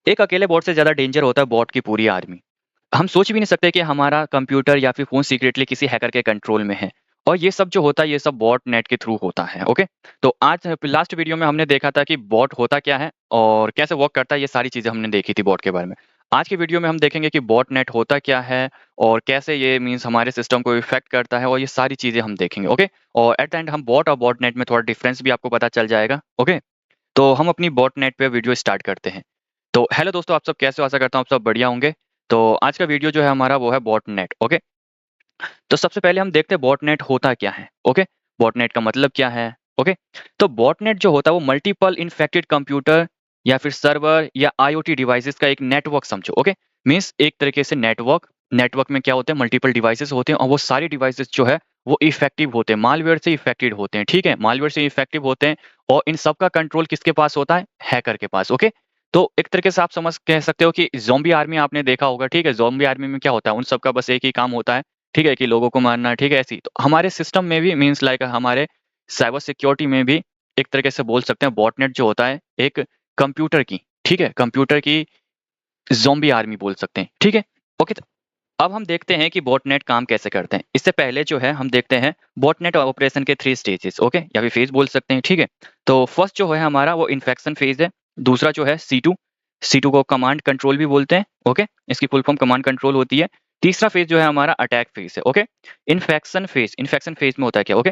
एक अकेले बॉट से ज़्यादा डेंजर होता है बॉट की पूरी आर्मी। हम सोच भी नहीं सकते कि हमारा कंप्यूटर या फिर फ़ोन सीक्रेटली किसी हैकर के कंट्रोल में है। और ये सब जो होता है, ये सब बॉट नेट के थ्रू होता है, ओके? तो आज लास्ट वीडियो में हमने देखा था कि बॉट होता क्या है और कैसे वर्क करता है, ये सारी चीज़ें हमने देखी थी बॉट के बारे में। आज की वीडियो में हम देखेंगे कि बॉट नेट होता क्या है और कैसे ये मीन्स हमारे सिस्टम को इफ़ेक्ट करता है और ये सारी चीज़ें हम देखेंगे, ओके? और एट द एंड हम बॉट और बॉट नेट में थोड़ा डिफरेंस भी आपको पता चल जाएगा, ओके? तो हम अपनी बॉट नेट पे वीडियो स्टार्ट करते हैं। तो हेलो दोस्तों, आप सब कैसे हो? आशा करता हूँ आप सब बढ़िया होंगे। तो आज का वीडियो जो है हमारा वो है बॉट नेट, ओके? तो सबसे पहले हम देखते हैं बॉट नेट होता क्या है, ओके? बॉट नेट का मतलब क्या है, ओके? तो बॉट नेट जो होता है वो मल्टीपल इन्फेक्टेड कंप्यूटर या फिर सर्वर या आईओटी डिवाइसेस का एक नेटवर्क समझो, ओके? मीन्स एक तरीके से नेटवर्क में क्या होते हैं, मल्टीपल डिवाइसेस होते हैं और वो सारे डिवाइसेस जो है वो इफेक्टिव होते हैं, मालवेयर से इफेक्टेड होते हैं, ठीक है? मालवेयर से इफेक्टिव होते हैं और इन सब का कंट्रोल किसके पास होता है? हैकर के पास, ओके? तो एक तरीके से आप समझ कह सकते हो कि ज़ॉम्बी आर्मी आपने देखा होगा, ठीक है? ज़ॉम्बी आर्मी में क्या होता है? उन सब का बस एक ही काम होता है, ठीक है? कि लोगों को मारना, ठीक है? ऐसे ही। तो हमारे सिस्टम में भी मीन्स लाइक हमारे साइबर सिक्योरिटी में भी एक तरीके से बोल सकते हैं बॉटनेट जो होता है एक कंप्यूटर की, ठीक है? कंप्यूटर की ज़ॉम्बी आर्मी बोल सकते हैं, ठीक है? ओके, तो अब हम देखते हैं कि बॉटनेट काम कैसे करते हैं। इससे पहले जो है हम देखते हैं बॉटनेट ऑपरेशन के 3 स्टेजेस, ओके? या फिर फेज़ बोल सकते हैं, ठीक है? तो फर्स्ट जो है हमारा वो इन्फेक्शन फेज़ है, दूसरा जो है C2 को कमांड कंट्रोल भी बोलते हैं, ओके? इसकी फुल फॉर्म कमांड कंट्रोल होती है। तीसरा फेज़ जो है हमारा अटैक फेज़ है, ओके? इन्फेक्शन फेज़ में होता है क्या, ओके?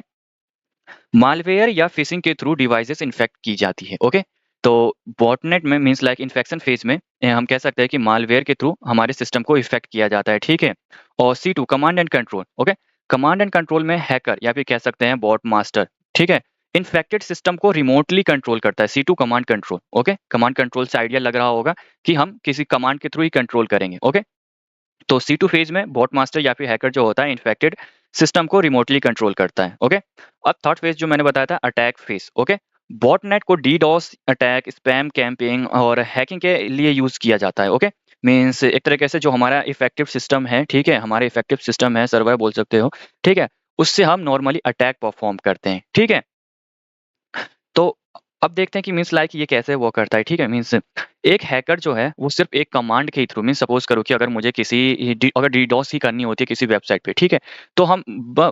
मालवेयर या फिशिंग के थ्रू डिवाइसेस इन्फेक्ट की जाती है, ओके? तो बॉटनेट में मीन्स लाइक इन्फेक्शन फेज में हम कह सकते हैं कि मालवेयर के थ्रू हमारे सिस्टम को इफेक्ट किया जाता है, ठीक है? और C2 command and control, okay? Command and control में हैकर या फिर कह सकते हैं बॉट मास्टर, ठीक है? इन्फेक्टेड सिस्टम को रिमोटली कंट्रोल करता है, C2 command control, okay? Command control से आइडिया लग रहा होगा कि हम किसी कमांड के थ्रू ही कंट्रोल करेंगे, ओके? तो C2 फेज में बॉट मास्टर या फिर हैकर जो होता है इन्फेक्टेड सिस्टम को रिमोटली कंट्रोल करता है, ओके? अब थर्ड फेज जो मैंने बताया था अटैक फेज, ओके? बॉटनेट को डीडोस अटैक, स्पैम कैंपिंग और हैकिंग के लिए यूज किया जाता है, ओके? मीन्स एक तरीके से जो हमारा इफेक्टिव सिस्टम है, ठीक है? हमारा इफेक्टिव सिस्टम है, सर्वर बोल सकते हो, ठीक है? उससे हम नॉर्मली अटैक परफॉर्म करते हैं, ठीक है? तो अब देखते हैं कि मीन्स लाइक ये कैसे वर्क करता है, ठीक है? मीन्स एक हैकर जो है वो सिर्फ़ एक कमांड के थ्रू मीन्स सपोज़ करो कि अगर मुझे अगर डीडोस ही करनी होती है किसी वेबसाइट पे, ठीक है? तो हम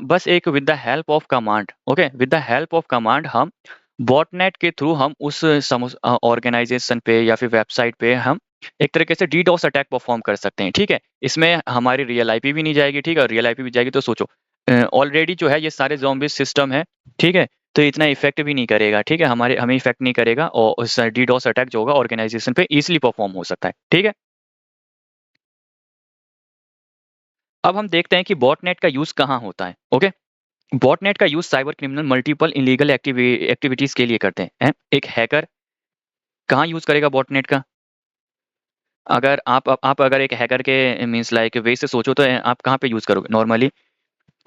बस एक with the help of command, okay? With the help of command हम बॉटनेट के थ्रू हम उस ऑर्गेनाइज़ेशन पे या फिर वेबसाइट पे हम एक तरीके से डीडोस अटैक परफॉर्म कर सकते हैं, ठीक है? इसमें हमारी रियल आईपी भी नहीं जाएगी, ठीक है? रियल आईपी भी जाएगी तो सोचो ऑलरेडी जो है ये सारे ज़ॉम्बी सिस्टम है, ठीक है? तो इतना इफ़ेक्ट भी नहीं करेगा, ठीक है? हमें इफ़ेक्ट नहीं करेगा और उस डीडोस अटैक जो होगा ऑर्गेनाइज़ेशन पे ईज़िली परफ़ॉर्म हो सकता है, ठीक है? अब हम देखते हैं कि बॉटनेट का यूज़ कहाँ होता है, ओके? बॉटनेट का use cyber criminal multiple illegal activities के लिए करते हैं। एक हैकर कहाँ यूज़ करेगा बॉटनेट का? अगर आप अगर एक हैकर के मीन्स लाइक वे से सोचो तो आप कहाँ पे यूज़ करोगे नॉर्मली?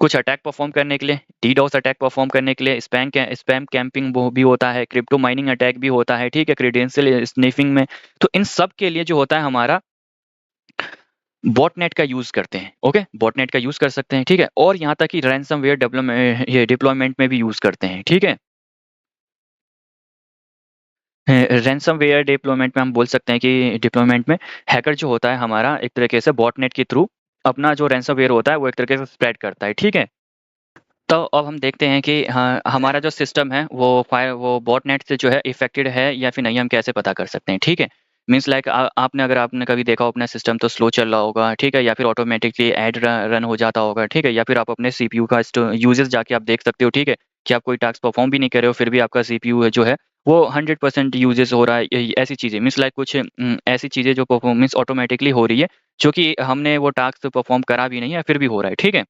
कुछ अटैक परफॉर्म करने के लिए, डीडोस अटैक परफॉर्म करने के लिए, स्पैम कैम्पिंग वो भी होता है, क्रिप्टो माइनिंग अटैक भी होता है, ठीक है? क्रेडेंशियल स्निफिंग में। तो इन सब के लिए जो होता है हमारा बॉटनेट का यूज़ करते हैं, ओके? बॉटनेट का यूज़ कर सकते हैं, ठीक है? और यहाँ तक कि रैनसमवेयर ये डिप्लॉयमेंट में भी यूज़ करते हैं, ठीक है? रैनसमवेयर डिप्लॉयमेंट में हम बोल सकते हैं कि डिप्लॉयमेंट में हैकर जो होता है हमारा एक तरीके से बॉटनेट के थ्रू अपना जो रैनसमवेयर होता है वो एक तरीके से स्प्रेड करता है, ठीक है? तो अब हम देखते हैं कि हाँ, हमारा जो सिस्टम है वो बॉटनेट से जो है इफ़ेक्टेड है या फिर नहीं हम कैसे पता कर सकते हैं, ठीक है? मीन्स लाइक आपने अगर आपने कभी देखा हो अपना सिस्टम तो स्लो चल रहा होगा, ठीक है? या फिर ऑटोमेटिकली ऐड रन हो जाता होगा, ठीक है? या फिर आप अपने सीपीयू का यूसेज जाके आप देख सकते हो, ठीक है? कि आप कोई टास्क परफॉर्म भी नहीं कर रहे हो फिर भी आपका सीपीयू है जो है वो 100% यूजेस हो रहा है। ऐसी चीज़ें मीन्स लाइक कुछ ऐसी चीज़ें जो परफॉर्मेंस ऑटोमेटिकली हो रही है, जो कि हमने वो टास्क परफॉर्म करा भी नहीं है फिर भी हो रहा है, ठीक है?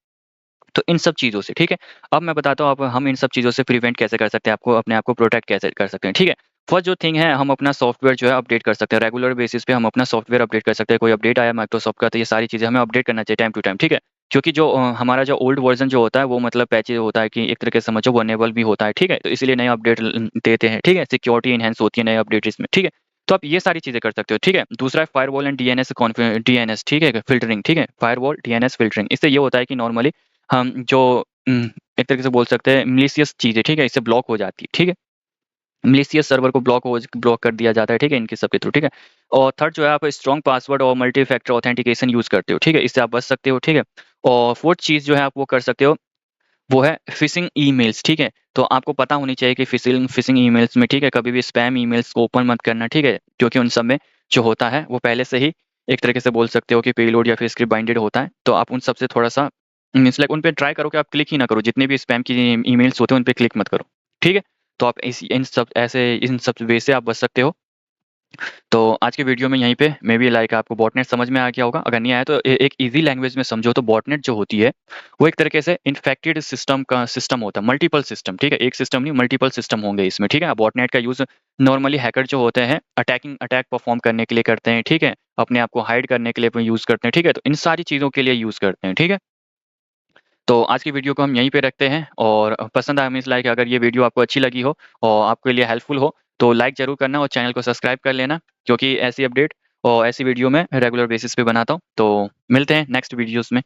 तो इन सब चीज़ों से, ठीक है? अब मैं बताता हूँ अब हम इन सब चीज़ों से प्रिवेंट कैसे कर सकते हैं, आपको अपने आप को प्रोटेक्ट कैसे कर सकते हैं, ठीक है? फर्स्ट जो थिंग है हम अपना सॉफ्टवेयर जो है अपडेट कर सकते हैं, रेगुलर बेसिस पे हम अपना सॉफ्टवेयर अपडेट कर सकते हैं, कोई अपडेट आया माइक्रोसॉफ्ट का तो ये सारी चीज़ें हमें अपडेट करना चाहिए टाइम टू टाइम, ठीक है? क्योंकि जो हमारा जो ओल्ड वर्ज़न जो होता है वो मतलब पैचेज़ होता है कि एक तरीके से समझो वल्नरेबल भी होता है, ठीक है? तो इसीलिए नए अपडेट देते हैं, ठीक है? सिक्योरिटी एनहांस होती है नए अपडेट इसमें, ठीक है? तो आप ये सारी चीज़ें कर सकते हो, ठीक है? दूसरा है फायरवॉल एंड डीएनएस ठीक है? फ़िल्टरिंग, ठीक है? फायरवॉल, डीएनएस फ़िल्टरिंग इससे ये होता है कि नॉर्मली हम जो एक तरीके से बोल सकते हैं मैलिशियस चीज़ें, ठीक है? इससे ब्लॉक हो जाती है, ठीक है? मैलिशियस सर्वर को ब्लॉक कर दिया जाता है, ठीक है, इनके सबके थ्रू, ठीक है। और थर्ड जो है आप स्ट्रॉन्ग पासवर्ड और मल्टी फैक्टर ऑथेंटिकेशन यूज़ करते हो, ठीक है, इससे आप बच सकते हो, ठीक है। और फोर्थ चीज़ जो है आप वो कर सकते हो, वो है फिशिंग ईमेल्स, ठीक है। तो आपको पता होनी चाहिए कि फिशिंग फिशिंग ईमेल्स में, ठीक है, कभी भी स्पैम ईमेल्स को ओपन मत करना, ठीक है, क्योंकि उन सब में जो होता है वो पहले से ही एक तरीके से बोल सकते हो कि पेलोड या फिर स्क्रिप्ट बाइंडेड होता है। तो आप उन सब से थोड़ा-सा मीन्स लाइक उन पे ट्राई करो कि आप क्लिक ही ना करो, जितने भी स्पैम की ईमेल्स होते हैं उन पे क्लिक मत करो, ठीक है। तो आप इन सब वे से आप बच सकते हो। तो आज के वीडियो में यहीं पे मे बी लाइक आपको बॉटनेट समझ में आ गया होगा। अगर नहीं आया तो एक ईजी लैंग्वेज में समझो तो बॉटनेट जो होती है वो एक तरीके से इन्फेक्टेड सिस्टम का सिस्टम होता है, मल्टीपल सिस्टम, ठीक है, एक सिस्टम नहीं मल्टीपल सिस्टम होंगे इसमें, ठीक है। बॉटनेट का यूज नॉर्मली हैकर जो होते हैं अटैक परफॉर्म करने के लिए करते हैं, ठीक है, अपने आप को हाइड करने के लिए यूज करते हैं, ठीक है। तो इन सारी चीजों के लिए यूज करते हैं, ठीक है। तो आज की वीडियो को हम यहीं पे रखते हैं, और पसंद आया मीन्स लाइक अगर ये वीडियो आपको अच्छी लगी हो और आपके लिए हेल्पफुल हो तो लाइक ज़रूर करना और चैनल को सब्सक्राइब कर लेना, क्योंकि ऐसी अपडेट और ऐसी वीडियो मैं रेगुलर बेसिस पे बनाता हूँ। तो मिलते हैं नेक्स्ट वीडियोस में।